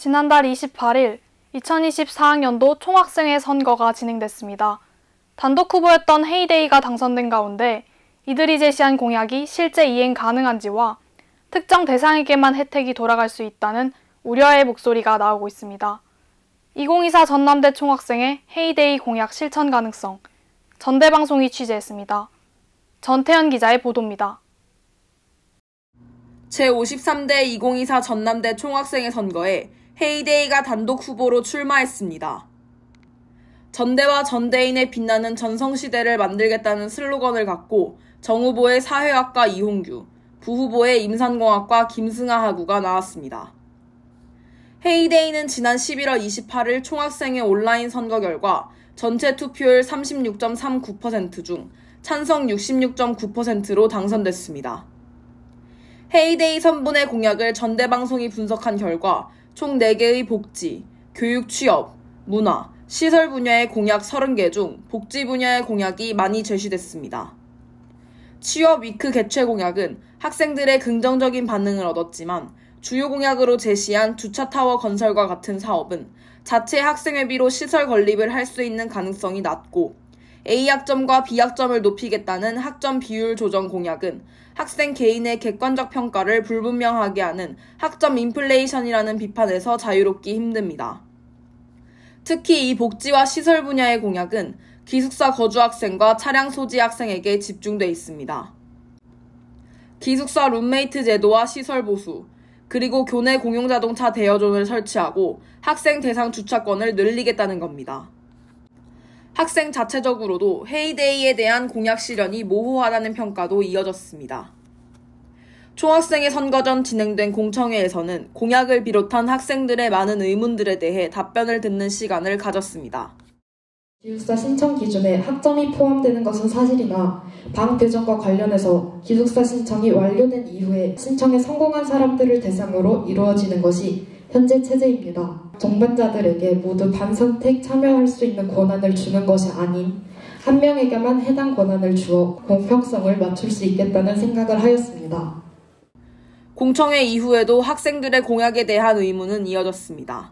지난달 28일 2024학년도 총학생회 선거가 진행됐습니다. 단독 후보였던 헤이데이가 당선된 가운데 이들이 제시한 공약이 실제 이행 가능한지와 특정 대상에게만 혜택이 돌아갈 수 있다는 우려의 목소리가 나오고 있습니다. 2024 전남대 총학생회 헤이데이 공약 실천 가능성, 전대방송이 취재했습니다. 전태현 기자의 보도입니다. 제53대 2024 전남대 총학생회 선거에 헤이데이가 단독 후보로 출마했습니다. 전대와 전대인의 빛나는 전성시대를 만들겠다는 슬로건을 갖고 정 후보의 사회학과 이홍규, 부 후보의 임산공학과 김승하 하구가 나왔습니다. 헤이데이는 지난 11월 28일 총학생회 온라인 선거 결과 전체 투표율 36.39% 중 찬성 66.9%로 당선됐습니다. 헤이데이 선분의 공약을 전대방송이 분석한 결과 총 4개의 복지, 교육 취업, 문화, 시설 분야의 공약 30개 중 복지 분야의 공약이 많이 제시됐습니다. 취업 위크 개최 공약은 학생들의 긍정적인 반응을 얻었지만 주요 공약으로 제시한 주차타워 건설과 같은 사업은 자체 학생회비로 시설 건립을 할 수 있는 가능성이 낮고 A학점과 B학점을 높이겠다는 학점 비율 조정 공약은 학생 개인의 객관적 평가를 불분명하게 하는 학점 인플레이션이라는 비판에서 자유롭기 힘듭니다. 특히 이 복지와 시설 분야의 공약은 기숙사 거주 학생과 차량 소지 학생에게 집중돼 있습니다. 기숙사 룸메이트 제도와 시설 보수, 그리고 교내 공용자동차 대여존을 설치하고 학생 대상 주차권을 늘리겠다는 겁니다. 학생 자체적으로도 헤이데이에 대한 공약 실현이 모호하다는 평가도 이어졌습니다. 총학생회 선거 전 진행된 공청회에서는 공약을 비롯한 학생들의 많은 의문들에 대해 답변을 듣는 시간을 가졌습니다. 기숙사 신청 기준에 학점이 포함되는 것은 사실이나 방 배정과 관련해서 기숙사 신청이 완료된 이후에 신청에 성공한 사람들을 대상으로 이루어지는 것이 현재 체제입니다. 동반자들에게 모두 반선택 참여할 수 있는 권한을 주는 것이 아닌 한 명에게만 해당 권한을 주어 공평성을 맞출 수 있겠다는 생각을 하였습니다. 공청회 이후에도 학생들의 공약에 대한 의문은 이어졌습니다.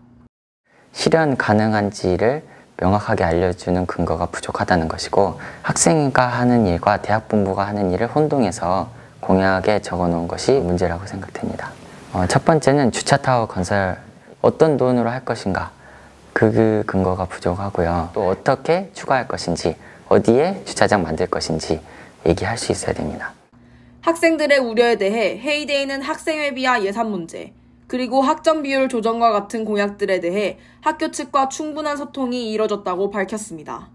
실현 가능한지를 명확하게 알려주는 근거가 부족하다는 것이고 학생회가 하는 일과 대학본부가 하는 일을 혼동해서 공약에 적어놓은 것이 문제라고 생각됩니다. 첫 번째는 주차타워 건설 어떤 돈으로 할 것인가 그 근거가 부족하고요. 또 어떻게 추가할 것인지 어디에 주차장 만들 것인지 얘기할 수 있어야 됩니다. 학생들의 우려에 대해 헤이데이는 학생회비와 예산 문제, 그리고 학점 비율 조정과 같은 공약들에 대해 학교 측과 충분한 소통이 이뤄졌다고 밝혔습니다.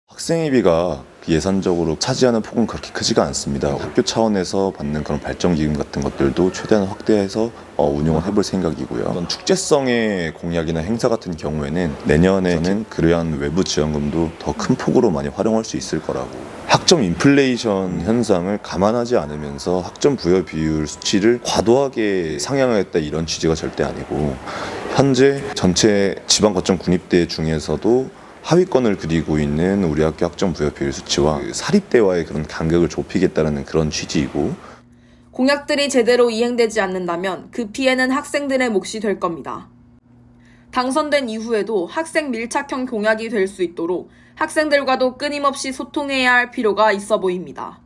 학생회비가 예산적으로 차지하는 폭은 그렇게 크지가 않습니다. 학교 차원에서 받는 그런 발전기금 같은 것들도 최대한 확대해서 운용을 해볼 생각이고요. 어떤 축제성의 공약이나 행사 같은 경우에는 내년에는 그러한 외부 지원금도 더 큰 폭으로 많이 활용할 수 있을 거라고. 학점 인플레이션 현상을 감안하지 않으면서 학점 부여 비율 수치를 과도하게 상향하겠다 이런 취지가 절대 아니고 현재 전체 지방거점 군입대 중에서도 하위권을 그리고 있는 우리 학교 학점 부여 비율 수치와 사립대와의 그런 간격을 좁히겠다는 그런 취지이고 공약들이 제대로 이행되지 않는다면 그 피해는 학생들의 몫이 될 겁니다. 당선된 이후에도 학생 밀착형 공약이 될 수 있도록 학생들과도 끊임없이 소통해야 할 필요가 있어 보입니다.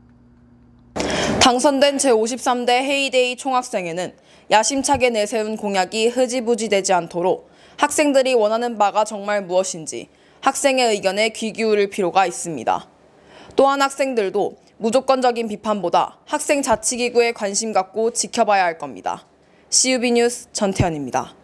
당선된 제53대 헤이데이 총학생회는 야심차게 내세운 공약이 흐지부지되지 않도록 학생들이 원하는 바가 정말 무엇인지 학생의 의견에 귀 기울일 필요가 있습니다. 또한 학생들도 무조건적인 비판보다 학생 자치기구에 관심 갖고 지켜봐야 할 겁니다. CUB 뉴스 전태현입니다.